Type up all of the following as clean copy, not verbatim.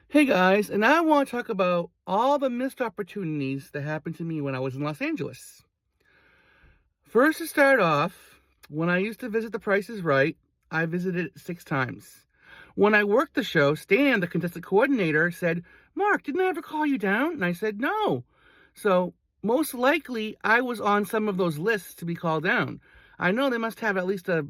Hey guys, and I want to talk about all the missed opportunities that happened to me when I was in Los Angeles. First, to start off, when I used to visit The Price is Right, I visited it 6 times. When I worked the show, Stan, the contestant coordinator, said, "Mark, didn't I ever call you down?" And I said, "No." So, most likely, I was on some of those lists to be called down. I know they must have at least a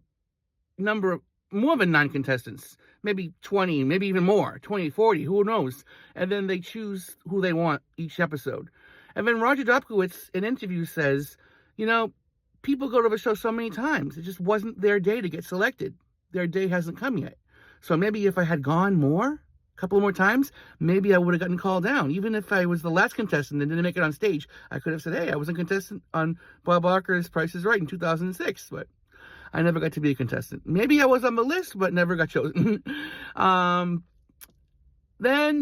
number of more than 9 contestants, maybe 20, maybe even more, 20, 40, who knows? And then they choose who they want each episode. And then Roger Dobkowitz in interviews says, you know, people go to the show so many times. It just wasn't their day to get selected. Their day hasn't come yet. So maybe if I had gone more, a couple more times, maybe I would have gotten called down. Even if I was the last contestant and didn't make it on stage, I could have said, hey, I was a contestant on Bob Barker's Price is Right in 2006. But I never got to be a contestant. Maybe I was on the list, but never got chosen. Then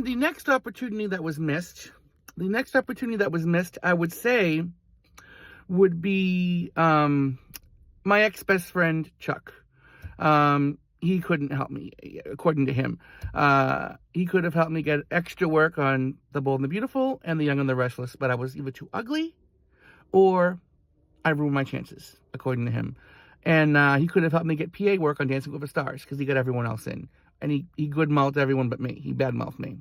the next opportunity that was missed, I would say, would be my ex-best friend, Chuck. He couldn't help me, according to him. He could have helped me get extra work on The Bold and the Beautiful and The Young and the Restless, but I was either too ugly or I ruined my chances, according to him. And he could have helped me get PA work on Dancing with the Stars because he got everyone else in. And he good-mouthed everyone but me. He bad-mouthed me.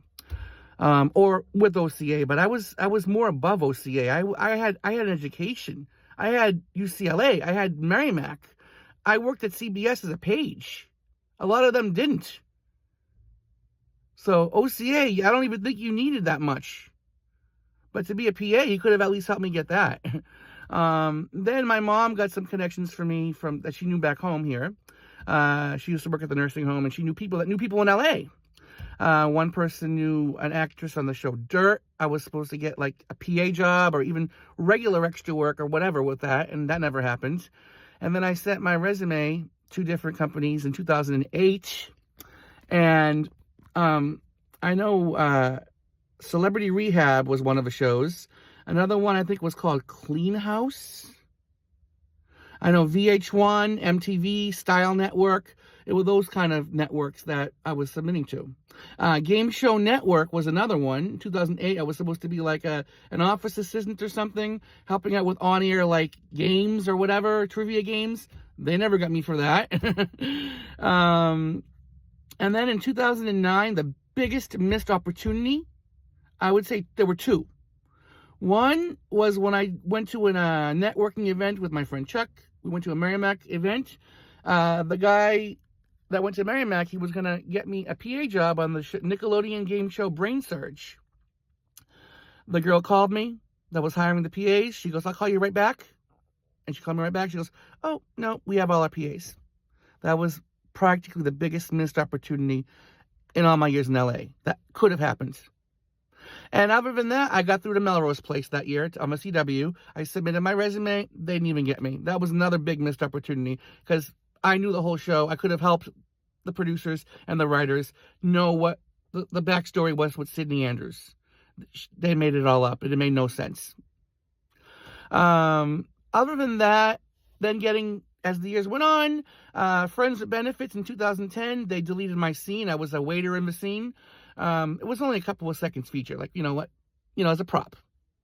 Or with OCA, but I was more above OCA. I had an education. I had UCLA. I had Merrimack. I worked at CBS as a page. A lot of them didn't. So OCA, I don't even think you needed that much. But to be a PA, he could have at least helped me get that. Then my mom got some connections for me that she knew back home here. She used to work at the nursing home, and she knew people that knew people in LA. One person knew an actress on the show Dirt. I was supposed to get like a PA job or even regular extra work or whatever with that, and that never happened. And then I sent my resume to different companies in 2008, and I know Celebrity Rehab was one of the shows. Another one I think was called Clean House. I know VH1, MTV, Style Network. It were those kind of networks that I was submitting to. Game Show Network was another one. In 2008, I was supposed to be like an office assistant or something, helping out with on-air like games or whatever, trivia games. They never got me for that. And then in 2009, the biggest missed opportunity, I would say there were two. One was when I went to a networking event with my friend Chuck. We went to a Merrimack event. The guy that went to Merrimack, he was going to get me a PA job on the Nickelodeon game show Brain Surge. The girl called me that was hiring the PAs. She goes, I'll call you right back. And she called me right back. She goes, oh, no, we have all our PAs. That was practically the biggest missed opportunity in all my years in LA. That could have happened. And other than that, I got through to Melrose Place that year on a CW. I submitted my resume. They didn't even get me. That was another big missed opportunity because I knew the whole show. I could have helped the producers and the writers know what the backstory was with Sydney Andrews. They made it all up. It made no sense. Other than that, then as the years went on, Friends with Benefits in 2010, they deleted my scene. I was a waiter in the scene. It was only a couple of seconds featured, like, as a prop.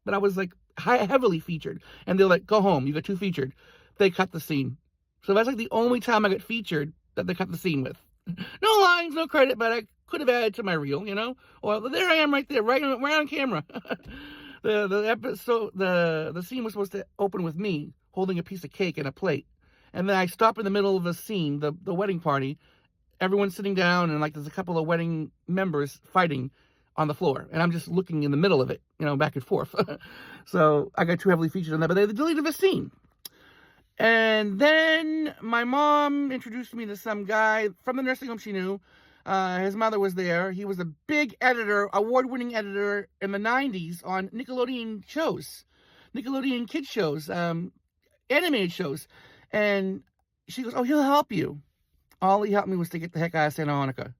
But I was like heavily featured. And they're like, go home, you got 2 featured. They cut the scene. So that's like the only time I got featured that they cut the scene with. No lines, no credit, but I could have added to my reel, Or there I am right there, right on camera. The episode, the scene was supposed to open with me holding a piece of cake and a plate. And then I stop in the middle of the scene, the wedding party. Everyone's sitting down, and like there's a couple of wedding members fighting on the floor, and I'm just looking in the middle of it, back and forth. So I got too heavily featured on that, but they deleted the scene. And then my mom introduced me to some guy from the nursing home she knew. His mother was there. He was a big editor, award-winning editor in the 90s on Nickelodeon shows, Nickelodeon kids shows, animated shows. And she goes, oh, he'll help you. All he helped me was to get the heck out of Santa Monica.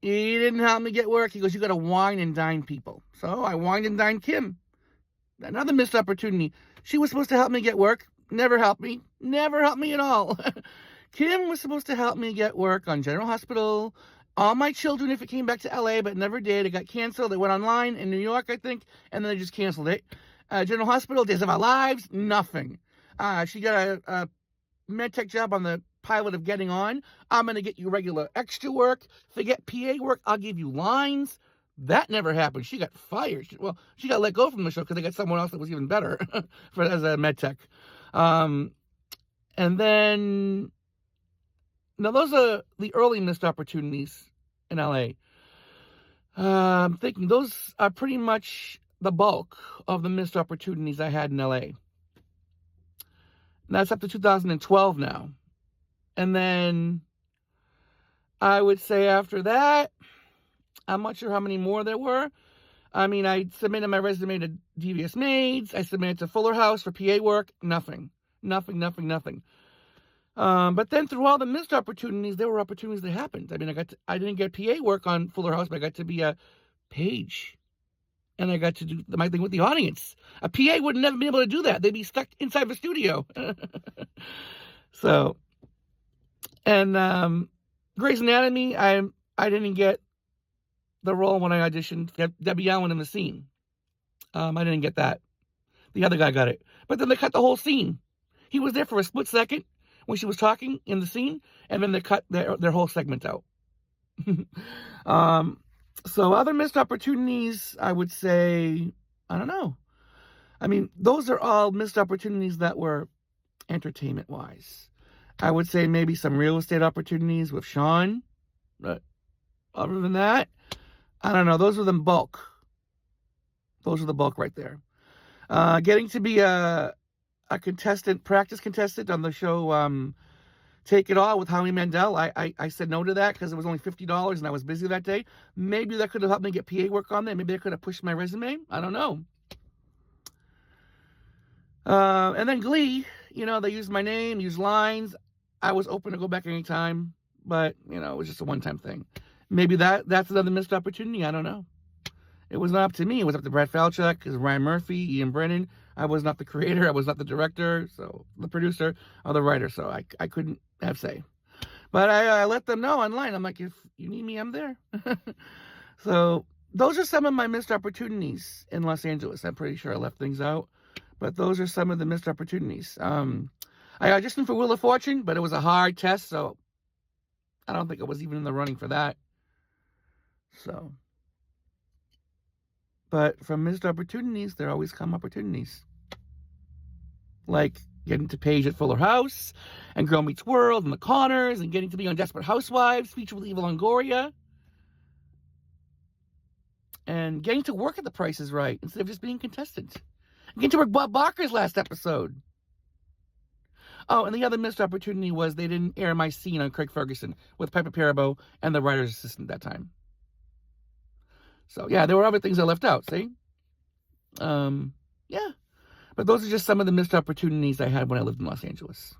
He didn't help me get work. He goes, you got to wine and dine people. So I wined and dined Kim. Another missed opportunity. She was supposed to help me get work. Never helped me. Never helped me at all. Kim was supposed to help me get work on General Hospital all my children if it came back to LA, but never did. It got canceled. It went online in New York, I think, and then they just canceled it. General Hospital, Days of Our Lives, nothing. She got a med tech job on the pilot of Getting On. I'm going to get you regular extra work. Forget PA work, I'll give you lines. That never happened. She got fired. She got let go from the show because they got someone else that was even better as a med tech. And then, now those are the early missed opportunities in LA. I'm thinking those are pretty much the bulk of the missed opportunities I had in LA. And that's up to 2012 now. And then I would say after that, I'm not sure how many more there were. I mean, I submitted my resume to Devious Maids. I submitted to Fuller House for PA work. Nothing. But then through all the missed opportunities, there were opportunities that happened. I mean, I didn't get PA work on Fuller House, but I got to be a page. And I got to do my thing with the audience. A PA would never be able to do that. They'd be stuck inside the studio. So, and Grey's Anatomy, I didn't get the role when I auditioned Debbie Allen in the scene. I didn't get that. The other guy got it. But then they cut the whole scene. He was there for a split second when she was talking in the scene, and then they cut their whole segment out. So other missed opportunities, I would say, I don't know. I mean, those are all missed opportunities that were entertainment-wise. I would say maybe some real estate opportunities with Sean. But other than that, I don't know. Those are the bulk. Those are the bulk right there. Getting to be a practice contestant on the show Take It All with Howie Mandel. I said no to that because it was only $50 and I was busy that day. Maybe that could have helped me get PA work on there. Maybe I could have pushed my resume. I don't know. And then Glee, they used my name, used lines. I was open to go back anytime, but, it was just a one-time thing. Maybe that's another missed opportunity. I don't know. It was not up to me. It was up to Brad Falchuk, Ryan Murphy, Ian Brennan. I was not the creator. I was not the director, so the producer or the writer. So I couldn't have say. But I let them know online. I'm like, if you need me, I'm there. So those are some of my missed opportunities in Los Angeles. I'm pretty sure I left things out. But those are some of the missed opportunities. I auditioned for Wheel of Fortune, but it was a hard test, so I don't think I was even in the running for that. So, but from missed opportunities, there always come opportunities. Like getting to Paige at Fuller House, and Girl Meets World, and The Connors, and getting to be on Desperate Housewives, featured with Eva Longoria. And getting to work at The Price is Right, instead of just being a contestant. Getting to work Bob Barker's last episode. Oh, and the other missed opportunity was they didn't air my scene on Craig Ferguson with Piper Perabo and the writer's assistant that time. So, yeah, there were other things I left out, see? Yeah. But those are just some of the missed opportunities I had when I lived in Los Angeles.